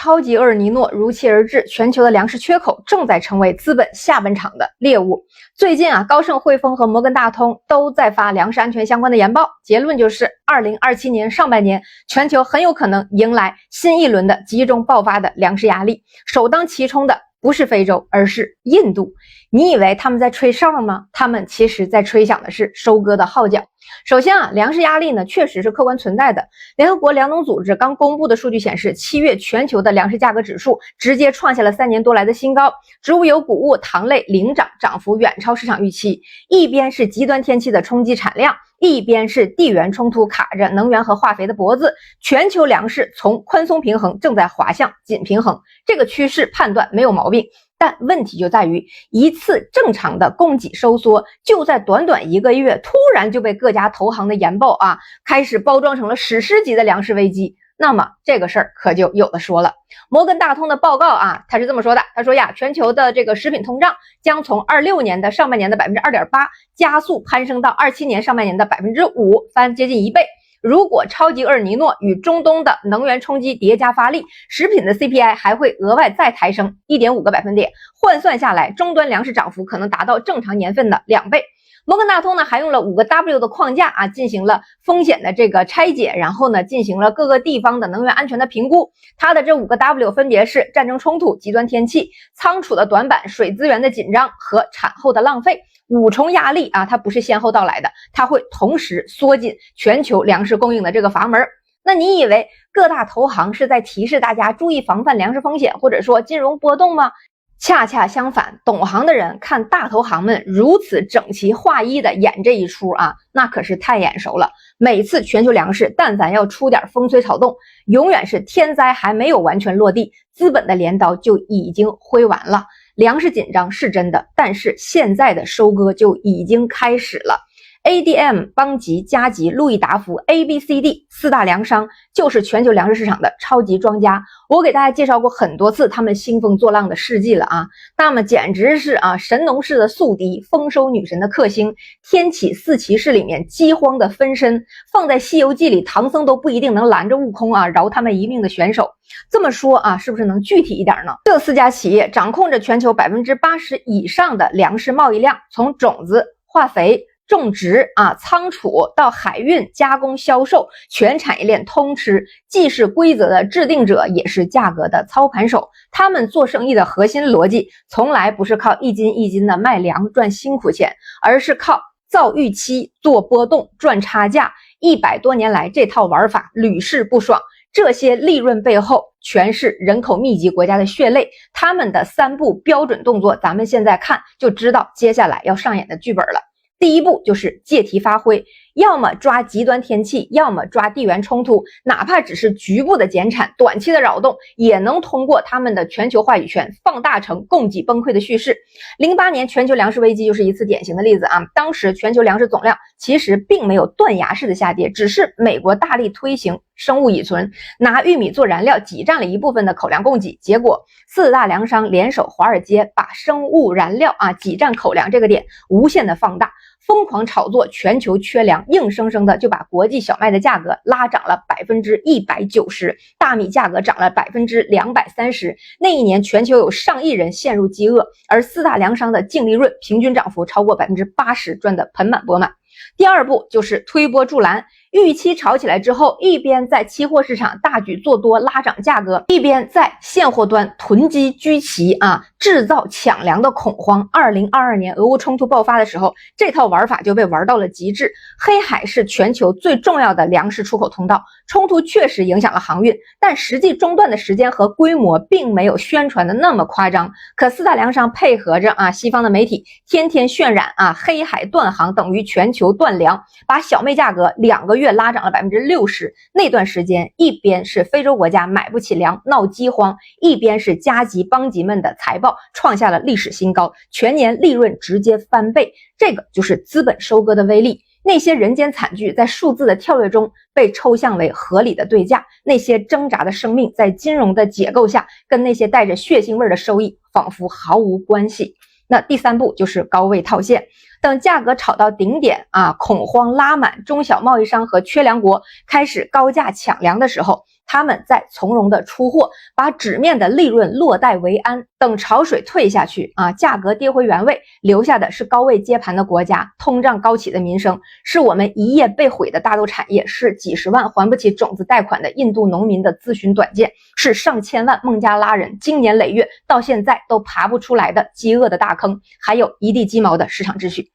超级厄尔尼诺如期而至，全球的粮食缺口正在成为资本下半场的猎物。最近高盛、汇丰和摩根大通都在发粮食安全相关的研报，结论就是2027年上半年全球很有可能迎来新一轮的集中爆发的粮食压力，首当其冲的不是非洲，而是印度。你以为他们在吹哨吗？他们其实在吹响的是收割的号角。首先粮食压力呢确实是客观存在的。联合国粮农组织刚公布的数据显示，7月全球的粮食价格指数直接创下了3年多来的新高，植物油、谷物、糖类领涨，涨幅远超市场预期。一边是极端天气的冲击产量，一边是地缘冲突卡着能源和化肥的脖子，全球粮食从宽松平衡正在滑向紧平衡，这个趋势判断没有毛病。但问题就在于，一次正常的供给收缩就在短短1个月突然就被各家投行的研报开始包装成了史诗级的粮食危机。那么这个事儿可就有的说了。摩根大通的报告他是这么说的，他说全球的这个食品通胀将从26年的上半年的 2.8% 加速攀升到27年上半年的 5%， 翻接近1倍。如果超级厄尔尼诺与中东的能源冲击叠加发力，食品的 CPI 还会额外再抬升 1.5个百分点，换算下来，终端粮食涨幅可能达到正常年份的2倍。摩根大通呢还用了5个 W 的框架进行了风险的这个拆解，然后呢进行了各个地方的能源安全的评估。它的这5个 W 分别是战争冲突、极端天气、仓储的短板、水资源的紧张和产后的浪费。5重压力它不是先后到来的，它会同时缩紧全球粮食供应的这个阀门。那你以为各大投行是在提示大家注意防范粮食风险或者说金融波动吗？恰恰相反，懂行的人看大投行们如此整齐划一的演这一出那可是太眼熟了。每次全球粮食但凡要出点风吹草动，永远是天灾还没有完全落地，资本的镰刀就已经挥完了。粮食紧张是真的，但是现在的收割就已经开始了。ADM、邦吉、加吉、路易达福、ABCD 4大粮商就是全球粮食市场的超级庄家。我给大家介绍过很多次他们兴风作浪的事迹了那么简直是神农氏的宿敌，丰收女神的克星，天启4骑士里面饥荒的分身，放在西游记里唐僧都不一定能拦着悟空饶他们一命的选手。这么说是不是能具体一点呢？这4家企业掌控着全球 80% 以上的粮食贸易量，从种子、化肥、种植仓储到海运、加工、销售，全产业链通吃，既是规则的制定者，也是价格的操盘手。他们做生意的核心逻辑从来不是靠一斤一斤的卖粮赚辛苦钱，而是靠造预期、做波动、赚差价。100多年来，这套玩法屡试不爽。这些利润背后全是人口密集国家的血泪，他们的3步标准动作，咱们现在看就知道接下来要上演的剧本了。第一步就是借题发挥，要么抓极端天气，要么抓地缘冲突，哪怕只是局部的减产、短期的扰动，也能通过他们的全球话语权放大成供给崩溃的叙事。08年全球粮食危机就是一次典型的例子当时全球粮食总量其实并没有断崖式的下跌，只是美国大力推行生物乙醇，拿玉米做燃料挤占了一部分的口粮供给，结果4大粮商联手华尔街，把生物燃料挤占口粮这个点无限的放大，疯狂炒作全球缺粮，硬生生的就把国际小麦的价格拉涨了 190%， 大米价格涨了 230%。 那一年全球有上亿人陷入饥饿，而4大粮商的净利润平均涨幅超过 80%， 赚得盆满钵满。第二步就是推波助澜，预期炒起来之后，一边在期货市场大举做多拉涨价格，一边在现货端囤积居奇制造抢粮的恐慌。2022年俄乌冲突爆发的时候，这套玩法就被玩到了极致。黑海是全球最重要的粮食出口通道，冲突确实影响了航运，但实际中断的时间和规模并没有宣传的那么夸张。可4大粮商配合着西方的媒体天天渲染黑海断航等于全球断粮，把小麦价格2个月拉涨了 60%。 那段时间一边是非洲国家买不起粮闹饥荒，一边是加急邦吉们的财报创下了历史新高，全年利润直接翻倍。这个就是资本收割的威力。那些人间惨剧在数字的跳跃中被抽象为合理的对价，那些挣扎的生命在金融的解构下，跟那些带着血腥味的收益仿佛毫无关系。那第3步就是高位套现，等价格炒到顶点恐慌拉满，中小贸易商和缺粮国开始高价抢粮的时候，他们在从容的出货，把纸面的利润落袋为安，等潮水退下去价格跌回原位，留下的是高位接盘的国家，通胀高企的民生，是我们一夜被毁的大豆产业，是几十万还不起种子贷款的印度农民的咨询短见，是上千万孟加拉人经年累月到现在都爬不出来的饥饿的大坑，还有一地鸡毛的市场秩序。